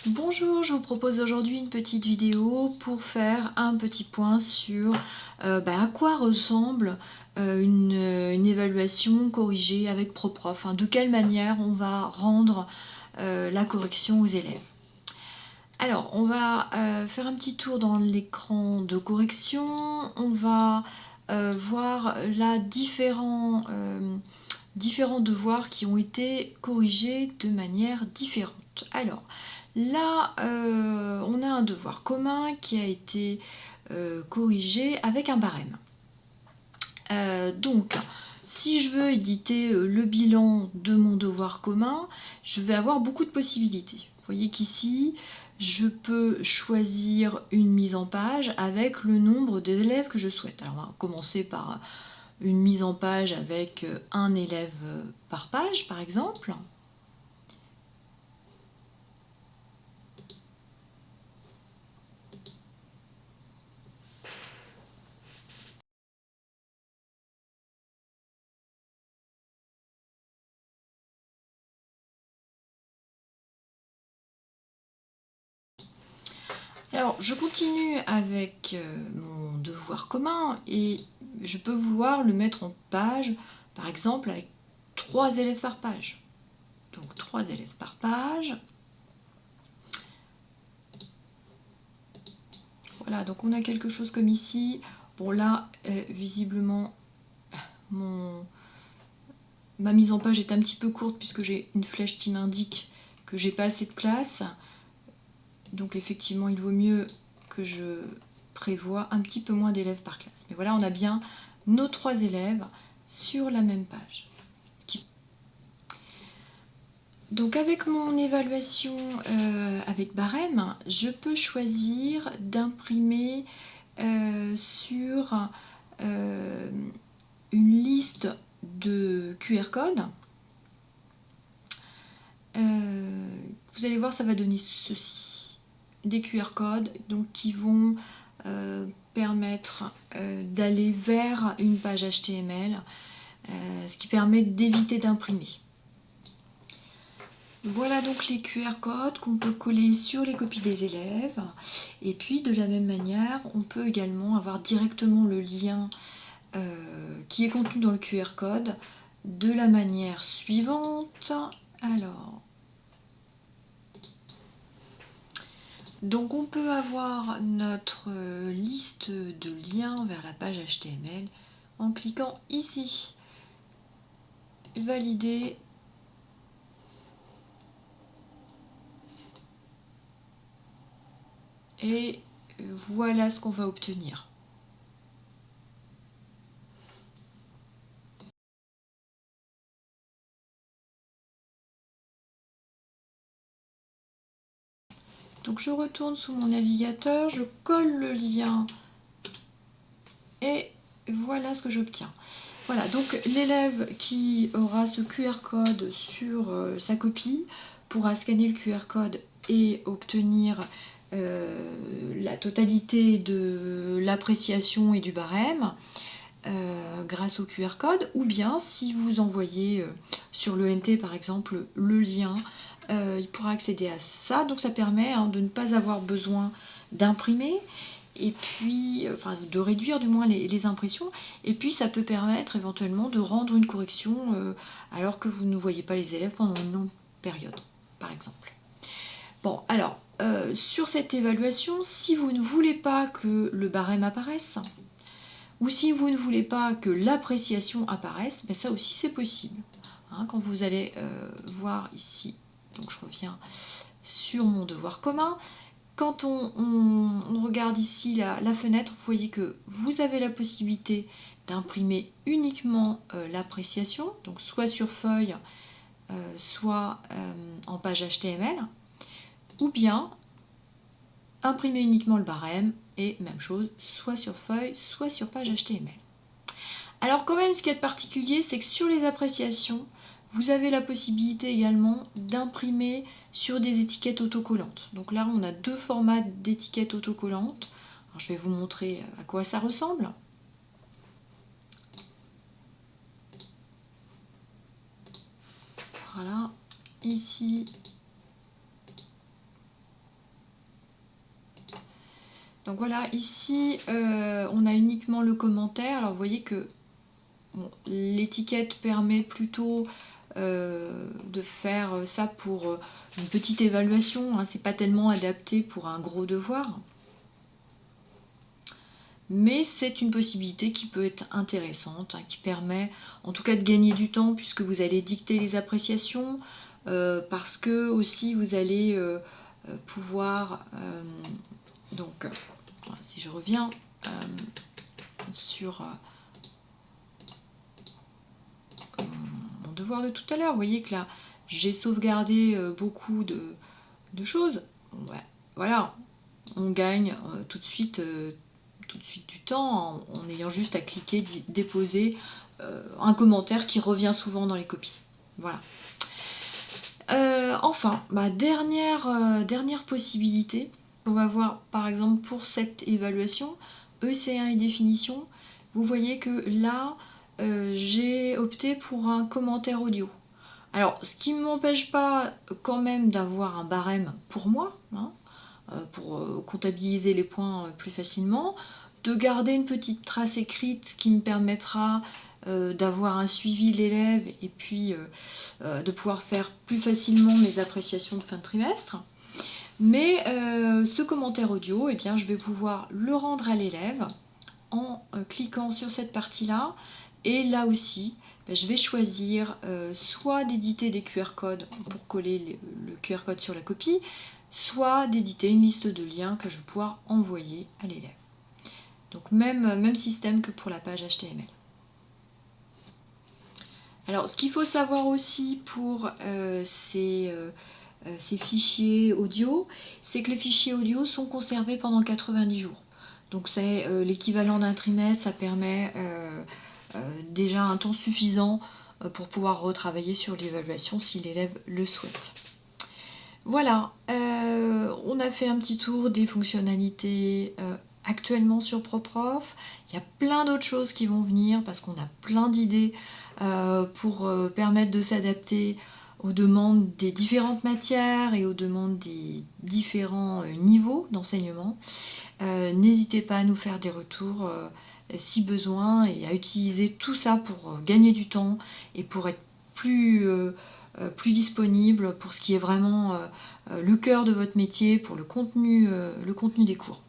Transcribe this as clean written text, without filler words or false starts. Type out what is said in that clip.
Bonjour, je vous propose aujourd'hui une petite vidéo pour faire un petit point sur à quoi ressemble une évaluation corrigée avec ProProf, hein, de quelle manière on va rendre la correction aux élèves. Alors, on va faire un petit tour dans l'écran de correction, on va voir là différents devoirs qui ont été corrigés de manière différente. Alors, là, on a un devoir commun qui a été corrigé avec un barème. Donc, si je veux éditer le bilan de mon devoir commun, je vais avoir beaucoup de possibilités. Vous voyez qu'ici, je peux choisir une mise en page avec le nombre d'élèves que je souhaite. Alors, on va commencer par une mise en page avec un élève par page, par exemple. Alors, je continue avec mon devoir commun et je peux vouloir le mettre en page, par exemple, avec 3 élèves par page. Donc, 3 élèves par page. Voilà, donc on a quelque chose comme ici. Bon, là, visiblement, ma mise en page est un petit peu courte puisque j'ai une flèche qui m'indique que j'ai pas assez de place. Donc, effectivement, il vaut mieux que je prévoie un petit peu moins d'élèves par classe. Mais voilà, on a bien nos 3 élèves sur la même page. Donc avec mon évaluation avec barème, je peux choisir d'imprimer sur une liste de QR codes. Vous allez voir, ça va donner ceci. Des QR codes donc, qui vont permettre d'aller vers une page HTML, ce qui permet d'éviter d'imprimer. Voilà donc les QR codes qu'on peut coller sur les copies des élèves. Et puis de la même manière, on peut également avoir directement le lien qui est contenu dans le QR code de la manière suivante. Alors, donc on peut avoir notre liste de liens vers la page HTML en cliquant ici. Valider. Et voilà ce qu'on va obtenir. Donc je retourne sous mon navigateur, je colle le lien et voilà ce que j'obtiens. Voilà, donc l'élève qui aura ce QR code sur sa copie pourra scanner le QR code et obtenir la totalité de l'appréciation et du barème grâce au QR code, ou bien si vous envoyez sur l'ENT par exemple le lien, il pourra accéder à ça. Donc ça permet de ne pas avoir besoin d'imprimer et puis de réduire du moins les impressions, et puis ça peut permettre éventuellement de rendre une correction alors que vous ne voyez pas les élèves pendant une longue période, par exemple. Bon, alors, sur cette évaluation, si vous ne voulez pas que le barème apparaisse, ou si vous ne voulez pas que l'appréciation apparaisse, ben ça aussi c'est possible. Quand vous allez voir ici, donc je reviens sur mon devoir commun, quand on regarde ici la fenêtre, vous voyez que vous avez la possibilité d'imprimer uniquement l'appréciation, donc soit sur feuille, soit en page HTML, ou bien imprimer uniquement le barème, et même chose, soit sur feuille, soit sur page HTML. Alors quand même, ce qui est particulier, c'est que sur les appréciations, vous avez la possibilité également d'imprimer sur des étiquettes autocollantes. Donc là, on a 2 formats d'étiquettes autocollantes. Alors, je vais vous montrer à quoi ça ressemble. Voilà, ici, Donc voilà, ici, on a uniquement le commentaire. Alors vous voyez que bon, l'étiquette permet plutôt de faire ça pour une petite évaluation, hein. C'est pas tellement adapté pour un gros devoir. Mais c'est une possibilité qui peut être intéressante, hein, qui permet en tout cas de gagner du temps puisque vous allez dicter les appréciations, parce que aussi vous allez pouvoir, donc si je reviens sur mon devoir de tout à l'heure, vous voyez que là j'ai sauvegardé beaucoup de choses. Ouais, voilà, on gagne tout de suite du temps en ayant juste à cliquer, déposer un commentaire qui revient souvent dans les copies. Voilà. Enfin, ma dernière possibilité, on va voir par exemple pour cette évaluation, EC1 et définition, vous voyez que là, j'ai opté pour un commentaire audio. Alors, ce qui ne m'empêche pas quand même d'avoir un barème pour moi, hein, pour comptabiliser les points plus facilement, de garder une petite trace écrite qui me permettra d'avoir un suivi de l'élève et puis de pouvoir faire plus facilement mes appréciations de fin de trimestre. Mais ce commentaire audio, eh bien, je vais pouvoir le rendre à l'élève en cliquant sur cette partie-là. Et là aussi, je vais choisir soit d'éditer des QR codes pour coller le QR code sur la copie, soit d'éditer une liste de liens que je vais pouvoir envoyer à l'élève. Donc même système que pour la page HTML. Alors ce qu'il faut savoir aussi pour ces fichiers audio, c'est que les fichiers audio sont conservés pendant 90 jours. Donc c'est l'équivalent d'un trimestre, ça permet déjà un temps suffisant pour pouvoir retravailler sur l'évaluation si l'élève le souhaite. Voilà, on a fait un petit tour des fonctionnalités actuellement sur ProProf. Il y a plein d'autres choses qui vont venir parce qu'on a plein d'idées pour permettre de s'adapter aux demandes des différentes matières et aux demandes des différents niveaux d'enseignement. N'hésitez pas à nous faire des retours si besoin et à utiliser tout ça pour gagner du temps et pour être plus disponible pour ce qui est vraiment le cœur de votre métier, pour le contenu des cours.